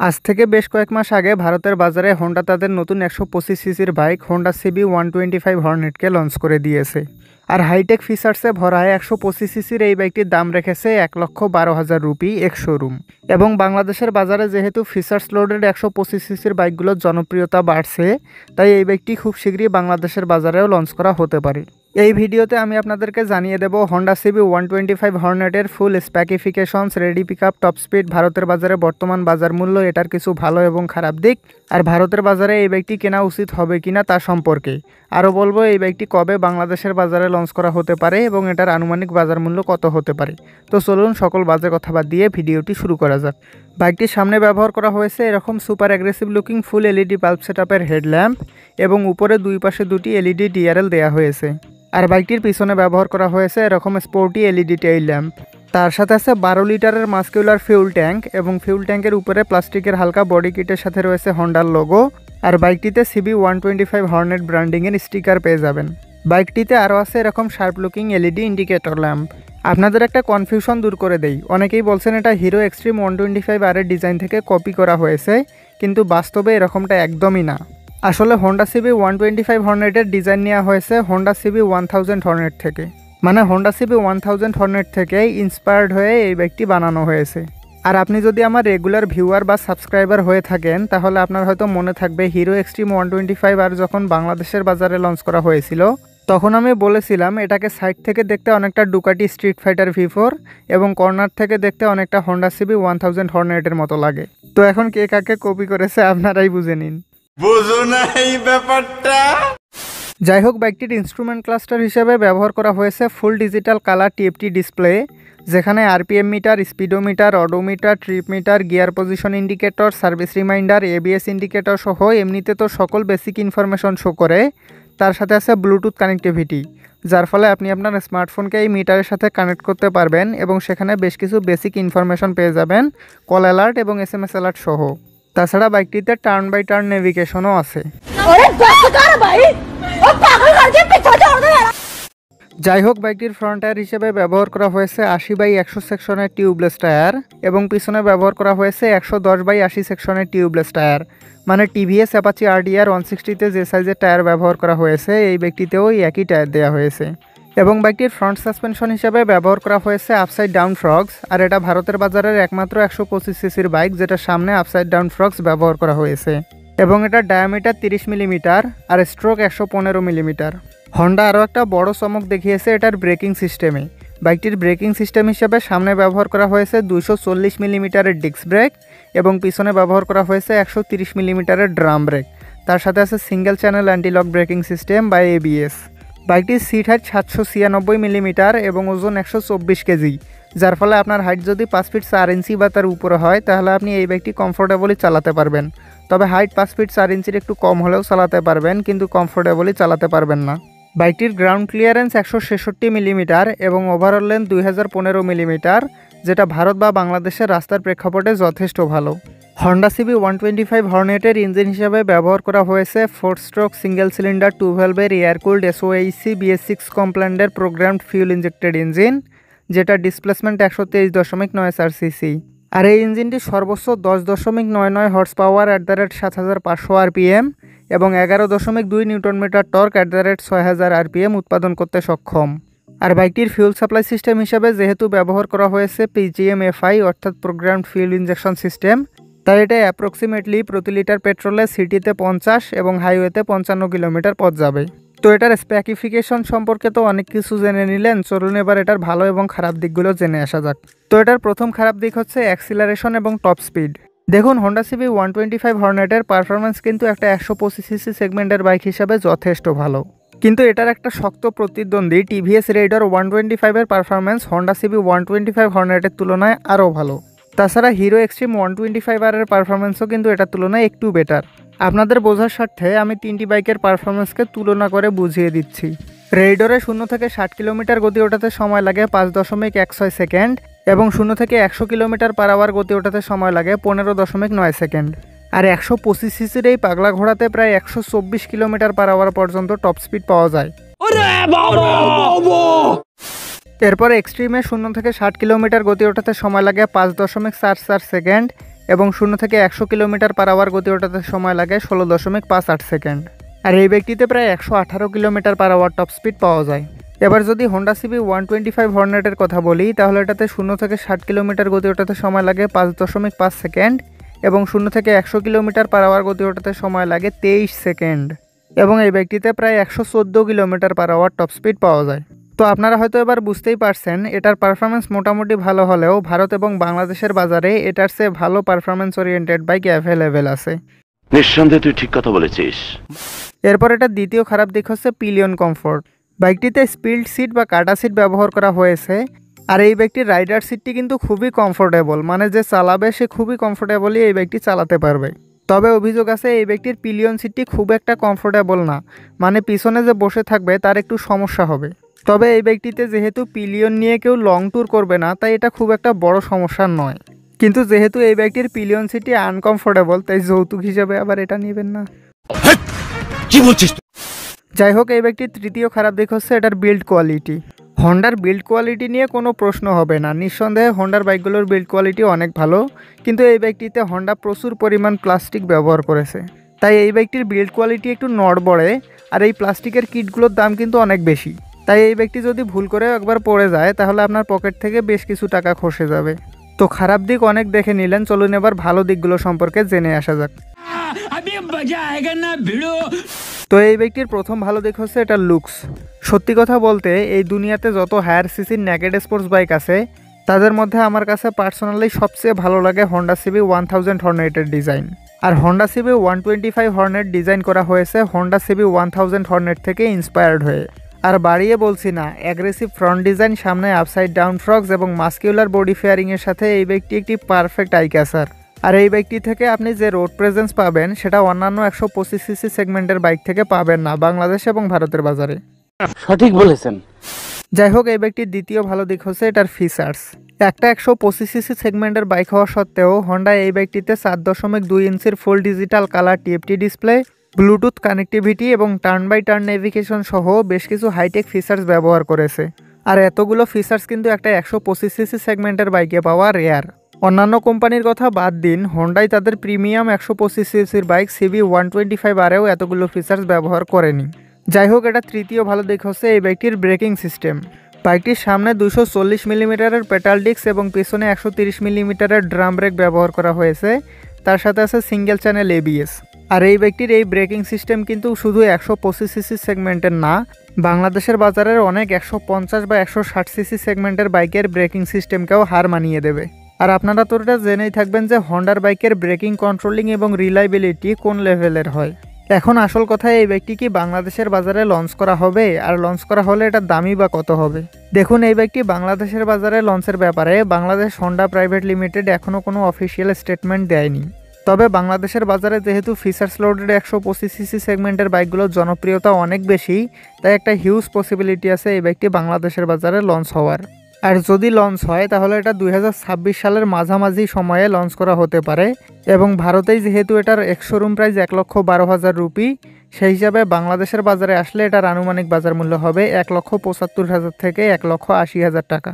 আজ থেকে বেশ কয়েক মাস আগে ভারতের বাজারে হোন্ডা তাদের নতুন 125 সিসির বাইক হোন্ডা সিবি 125 হর্নেটকে লঞ্চ করে দিয়েছে। আর হাইটেক ফিচার্সে ভরা 125 সিসির এই বাইকটির দাম রেখেছে 1,12,000 রুপি এক্স শোরুম। এবং বাংলাদেশের বাজারে যেহেতু ফিচার্স লোডেড 125 সিসির বাইকগুলোর জনপ্রিয়তা বাড়ছে, তাই এই বাইকটি খুব শীঘ্রই বাংলাদেশের বাজারেও লঞ্চ করা হতে পারে। এই ভিডিওতে আমি আপনাদেরকে জানিয়ে দেব হোন্ডা সিবি 125 হর্নেটের full specifications, ready pickup, top speed, ভারতের বাজারে বর্তমান বাজার মূল্য, এটার কিছু ভালো এবং খারাপ দিক, আর ভারতের বাজারে এই বাইকটি কেনা উচিত হবে কিনা তা সম্পর্কে। আরও বলবো এই বাইকটি কবে বাংলাদেশের বাজারে লঞ্চ করা হতে পারে এবং এটার আনুমানিক বাজার মূল্য কত হতে পারে। তো চলুন সকল বাজে কথা বাদ দিয়ে ভিডিওটি শুরু করা যাক। বাইকটির সামনে ব্যবহার করা হয়েছে এরকম super aggressive looking full LED bulb সেটআপের হেডল্যাম্প এবং উপরে দুই পাশে দুটি এলইডি ডিআরএল দেওয়া হয়েছে। আর বাইকটির পিছনে ব্যবহার করা হয়েছে এরকম স্পোর্টি এলইডি টেইল ল্যাম্প। তার সাথে আছে 12 লিটারের মাস্কুলার ফিউল ট্যাঙ্ক এবং ফিউল ট্যাঙ্কের উপরে প্লাস্টিকের হালকা বডি কিটের সাথে রয়েছে হন্ডার লোগো। আর বাইকটিতে সিবি 125 হর্নেট ব্র্যান্ডিংয়ের স্টিকার পেয়ে যাবেন। বাইকটিতে আরও আছে এরকম sharp looking LED indicator lamp. আপনাদের একটা কনফিউশন দূর করে দেই, অনেকেই বলছেন এটা হিরো এক্সট্রিম 125 আর এর ডিজাইন থেকে কপি করা হয়েছে, কিন্তু বাস্তবে এরকমটা একদমই না। আসলে হোন্ডা সিবি 125 হর্নেটের ডিজাইন নেওয়া হয়েছে হোন্ডা সিবি 1000 হর্নেট থেকে, মানে হোন্ডা সিবি 1000 হর্নেট থেকে ইন্সপায়ার্ড হয়ে এই বাইকটি বানানো হয়েছে। আর আপনি যদি আমার রেগুলার ভিউয়ার বা সাবস্ক্রাইবার হয়ে থাকেন তাহলে আপনার হয়তো মনে থাকবে হিরো এক্সট্রিম 125 আর যখন বাংলাদেশের বাজারে লঞ্চ করা হয়েছিল তখন আমি বলেছিলাম এটাকে সাইড থেকে দেখতে অনেকটা ডুকাটি স্ট্রিট ফাইটার V4 এবং কর্নার থেকে দেখতে অনেকটা হোন্ডা সিবি 1000 হর্নেটের মতো লাগে। তো এখন কে কাকে কপি করেছে আপনারাই বুঝে নিন। বুঝো না এই ব্যাপারটা। যাই হোক, বাইকটির ইনস্ট্রুমেন্ট ক্লাস্টার হিসেবে ব্যবহার করা হয়েছে full digital colour TFT display, যেখানে RPM meter, speedometer, odometer, trip meter, gear position indicator, service reminder, ABS indicator সহ এমনিতে তো সকল বেসিক ইনফরমেশন শো করে। তার সাথে আছে ব্লুটুথ কানেক্টিভিটি, যার ফলে আপনি আপনার স্মার্টফোনকে এই মিটারের সাথে কানেক্ট করতে পারবেন এবং সেখানে বেশ কিছু বেসিক ইনফরমেশন পেয়ে যাবেন, কল অ্যালার্ট এবং SMS অ্যালার্ট সহ। তাছাড়া বাইকটিতে টার্ন বাই টার্ন নেভিগেশনও আছে। যাই হোক, বাইকটির ফ্রন্ট টায়ার হিসেবে ব্যবহার করা হয়েছে 80/100 সেকশনের টিউবলেস টায়ার এবং পিছনে ব্যবহার করা হয়েছে 110/80 সেকশনের টিউবলেস টায়ার, মানে টিভিএস অ্যাপাচি RDR 160তে যে সাইজের টায়ার ব্যবহার করা হয়েছে এই বাইকটিতেও একই টায়ার দেওয়া হয়েছে। এবং বাইকটির ফ্রন্ট সাসপেনশন হিসেবে ব্যবহার করা হয়েছে আপসাইড ডাউন ফ্রগস, আর এটা ভারতের বাজারের একমাত্র 125 সিসির বাইক যেটা সামনে আপসাইড ডাউন ফ্রগস ব্যবহার করা হয়েছে এবং এটার ডায়ামিটার 30 মিলিমিটার আর স্ট্রোক 115 মিলিমিটার। হন্ডা আরও একটা বড় চমক দেখিয়েছে এটার ব্রেকিং সিস্টেমে। বাইকটির ব্রেকিং সিস্টেম হিসেবে সামনে ব্যবহার করা হয়েছে 240 মিলিমিটারের ডিস্ক ব্রেক এবং পিছনে ব্যবহার করা হয়েছে 130 মিলিমিটারের ড্রাম ব্রেক। তার সাথে আছে single channel anti-lock braking system বা ABS। বাইকটির সিট হাইট 796 মিলিমিটার এবং ওজন 124 কেজি, যার ফলে আপনার হাইট যদি 5 ফিট 4 ইঞ্চি বা তার উপরে হয় তাহলে আপনি এই বাইকটি কমফোর্টেবলি চালাতে পারবেন। তবে হাইট 5 ফিট 4 ইঞ্চির একটু কম হলেও চালাতে পারবেন, কিন্তু কমফোর্টেবলি চালাতে পারবেন না। বাইকটির গ্রাউন্ড ক্লিয়ারেন্স 166 মিলিমিটার এবং ওভারঅল লেন্থ 2015 মিলিমিটার, যেটা ভারত বা বাংলাদেশের রাস্তার প্রেক্ষাপটে যথেষ্ট ভালো। হন্ডা সিবি 125 হর্নেটের ইঞ্জিন হিসেবে ব্যবহার করা হয়েছে 4 স্ট্রোক সিঙ্গেল সিলিন্ডার 2 ভ্যালভের এয়ার কুলড SOHC BS6 কমপ্ল্যান্ডের প্রোগ্রামড ফিউল ইঞ্জেক্টেড ইঞ্জিন, যেটা ডিসপ্লেসমেন্ট 123.94 সিসি। আর এই ইঞ্জিনটি সর্বোচ্চ 10.99 হর্স পাওয়ার @7500 RPM এবং 11.2 নিউটন মিটার টর্ক @6000 RPM উৎপাদন করতে সক্ষম। আর বাইকটির ফিউল সাপ্লাই সিস্টেম হিসেবে যেহেতু ব্যবহার করা হয়েছে PGM-FI অর্থাৎ প্রোগ্রামড ফিউল ইঞ্জেকশন সিস্টেম, তাই এটা অ্যাপ্রক্সিমেটলি প্রতি লিটার পেট্রোলে সিটিতে 50 এবং হাইওয়েতে 55 কিলোমিটার পথ যাবে। তো এটার স্পেসিফিকেশন সম্পর্কে তো অনেক কিছু জেনে নিলেন, চলুন এবার এটার ভালো এবং খারাপ দিকগুলো জেনে আসা যাক। তো এটার প্রথম খারাপ দিক হচ্ছে অ্যাক্সিলারেশন এবং টপ স্পিড। দেখুন, হোন্ডা সিবি 125 হর্নেটের পারফরমেন্স কিন্তু একটা 125 সিসি সেগমেন্টের বাইক হিসাবে যথেষ্ট ভালো, কিন্তু এটার একটা শক্ত প্রতিদ্বন্দ্বী টিভিএস রেইডার 125-এর পারফরমেন্স হোন্ডা সিবি 125 হর্নেটের তুলনায় আরও ভালো। তাছাড়া হিরো এক্সট্রিম 125 আর এর পারফরমেন্সও কিন্তু এটার তুলনায় একটু বেটার। আপনাদের বোঝার স্বার্থে আমি তিনটি বাইকের পারফরমেন্সকে তুলনা করে বুঝিয়ে দিচ্ছি। রেইডরে 0 থেকে 60 কিলোমিটার গতি ওঠাতে সময় লাগে 5.16 সেকেন্ড এবং 0 থেকে 100 কিলোমিটার পার আওয়ার গতি ওঠাতে সময় লাগে 15.9 সেকেন্ড। আর 125 সিসির এই পাগলা ঘোড়াতে প্রায় 124 কিলোমিটার পার আওয়ার পর্যন্ত টপ স্পিড পাওয়া যায়। এরপর এক্সট্রিমে 0 থেকে 60 কিলোমিটার গতি ওঠাতে সময় লাগে 5.44 সেকেন্ড এবং 0 থেকে 100 কিলোমিটার পার আওয়ার গতি ওঠাতে সময় লাগে 16.58 সেকেন্ড। আর এই বাইকটিতে প্রায় 118 kilometre per hour top speed পাওয়া যায়। এবার যদি হোন্ডা সিবি 125 হর্নেটের কথা বলি, তাহলে এটাতে 0 থেকে 60 কিলোমিটার গতি ওঠাতে সময় লাগে 5.5 সেকেন্ড এবং 0 থেকে 100 কিলোমিটার পার আওয়ার গতি ওঠাতে সময় লাগে 23 সেকেন্ড। এবং এই বাইকটিতে প্রায় 114 kilometre per hour top speed পাওয়া যায়। তো আপনারা হয়তো এবার বুঝতেই পারছেন এটার পারফরমেন্স মোটামুটি ভালো হলেও ভারত এবং বাংলাদেশের বাজারে এটার চেয়ে ভালো পারফরমেন্স ওরিয়েন্টেড বাইক অ্যাভেলেবেল আছে। নিঃসন্দেহে তুই ঠিক কথা বলেছিস। এরপর এটার দ্বিতীয় খারাপ দিক হচ্ছে পিলিয়ন কমফোর্ট। বাইকটিতে স্পিল্ড সিট বা কাটা সিট ব্যবহার করা হয়েছে। আর এই বাইকটির রাইডার সিটটি কিন্তু খুবই কমফোর্টেবল, মানে যে চালাবে সে খুবই কমফোর্টেবলই এই বাইকটি চালাতে পারবে। তবে অভিযোগ আছে এই বাইকটির পিলিয়ন সিটটি খুব একটা কমফোর্টেবল না, মানে পিছনে যে বসে থাকবে তার একটু সমস্যা হবে। তবে এই বাইকটিতে যেহেতু পিলিয়ন নিয়ে কেউ লং ট্যুর করবে না, তাই এটা খুব একটা বড় সমস্যা নয়। কিন্তু যেহেতু এই বাইকটির পিলিয়ন সিটটি আনকমফোর্টেবল, তাই যৌতুক হিসেবে আবার এটা নেবেন না। কি বলছিস? যাই হোক, এই বাইকটির তৃতীয় খারাপ দিক হচ্ছে এটার বিল্ড কোয়ালিটি। হন্ডার বিল্ড কোয়ালিটি নিয়ে কোনো প্রশ্ন হবে না, নিঃসন্দেহে হন্ডার বাইকগুলোর বিল্ড কোয়ালিটি অনেক ভালো, কিন্তু এই বাইকটিতে হন্ডা প্রচুর পরিমাণ প্লাস্টিক ব্যবহার করেছে, তাই এই বাইকটির বিল্ড কোয়ালিটি একটু নড়বড়ে। আর এই প্লাস্টিকের কিটগুলোর দাম কিন্তু অনেক বেশি, তাই এই বাইকটি যদি ভুল করে একবার পড়ে যায় তাহলে আপনার পকেট থেকে বেশ কিছু টাকা খসে যাবে। তো খারাপ দিক অনেক দেখে নিলেন, চলুন এবার ভালো দিকগুলো সম্পর্কে জেনে আসা যাক। তো এই বাইকটির প্রথম ভালো দিক হচ্ছে এটার লুকস। সত্যি কথা বলতে এই দুনিয়াতে যত হায়ার সিসির নেকেড স্পোর্টস বাইক আছে তাদের মধ্যে আমার কাছে পার্সোনালি সবচেয়ে ভালো লাগে হোন্ডা সিবি 1000 হর্নেটের ডিজাইন। আর হোন্ডা সিবি 125 হর্নেট ডিজাইন করা হয়েছে হোন্ডা সিবি 1000 হর্নেট থেকে ইন্সপায়ার্ড হয়ে। আর বাড়িয়ে বলছি না, অ্যাগ্রেসিভ ফ্রন্ট ডিজাইন, সামনে আপসাইড ডাউন ফ্রগস এবং মাস্কিউলার বডি ফেয়ারিংয়ের সাথে এই বাইকটি একটি পারফেক্ট আই ক্যাচার। আর এই বাইকটি থেকে আপনি যে রোড প্রেজেন্স পাবেন সেটা অন্যান্য 125 সিসি সেগমেন্টের বাইক থেকে পাবেন না বাংলাদেশ এবং ভারতের বাজারে। সঠিক বলেছেন। যাই হোক, এই বাইকটির দ্বিতীয় ভালো দিক হচ্ছে এটার ফিচার্স। একটা 125 সিসি সেগমেন্টের বাইক হওয়া সত্ত্বেও হন্ডা এই বাইকটিতে 4.2 ইঞ্চির ফুল digital colour TFT display, Bluetooth connectivity এবং টার্ন বাই টার্ন নেভিগেশন সহ বেশ কিছু হাইটেক ফিচার্স ব্যবহার করেছে। আর এতগুলো ফিচার্স কিন্তু একটা 125 সিসি সেগমেন্টের বাইকে পাওয়া রেয়ার। অন্যান্য কোম্পানির কথা বাদ দিন, হন্ডাই তাদের প্রিমিয়াম 125 সিসির বাইক সিবি 125 আরেও এতগুলো ফিচার্স ব্যবহার করেনি। যাই হোক, এটা তৃতীয় ভালো দিক হচ্ছে এই বাইকটির ব্রেকিং সিস্টেম। বাইকটির সামনে 240 মিলিমিটারের পেটাল ডিস্ক এবং পিছনে 130 মিলিমিটারের ড্রাম ব্রেক ব্যবহার করা হয়েছে, তার সাথে আছে সিঙ্গেল চ্যানেল এবিএস। আর এই বাইকটির এই ব্রেকিং সিস্টেম কিন্তু শুধু 125 সিসি সেগমেন্টের না, বাংলাদেশের বাজারের অনেক 150 বা 160 সিসি সেগমেন্টের বাইকের ব্রেকিং সিস্টেমকেও হার মানিয়ে দেবে। আর আপনারা তো এটা জেনেই থাকবেন যে হন্ডার বাইকের ব্রেকিং কন্ট্রোলিং এবং রিলায়েবিলিটি কোন লেভেলের হয়। এখন আসল কথা, এই বাইকটি কি বাংলাদেশের বাজারে লঞ্চ করা হবে? আর লঞ্চ করা হলে এটার দামই বা কত হবে? দেখুন, এই বাইকটি বাংলাদেশের বাজারে লঞ্চের ব্যাপারে বাংলাদেশ হন্ডা প্রাইভেট লিমিটেড এখনও কোনো অফিসিয়াল স্টেটমেন্ট দেয়নি। তবে বাংলাদেশের বাজারে যেহেতু ফিচার্স লোডেড 125 সিসি সেগমেন্টের বাইকগুলোর জনপ্রিয়তা অনেক বেশি, তাই একটা হিউজ পসিবিলিটি আছে এই বাইকটি বাংলাদেশের বাজারে লঞ্চ হওয়ার। আর যদি লঞ্চ হয় তাহলে এটা 2026 সালের মাঝামাঝি সময়ে লঞ্চ করা হতে পারে। এবং ভারতেই যেহেতু এটার এক্স-শোরুম প্রাইস 1,12,000 রুপি, সেই হিসাবে বাংলাদেশের বাজারে আসলে এটার আনুমানিক বাজার মূল্য হবে 1,75,000 থেকে 1,80,000 টাকা।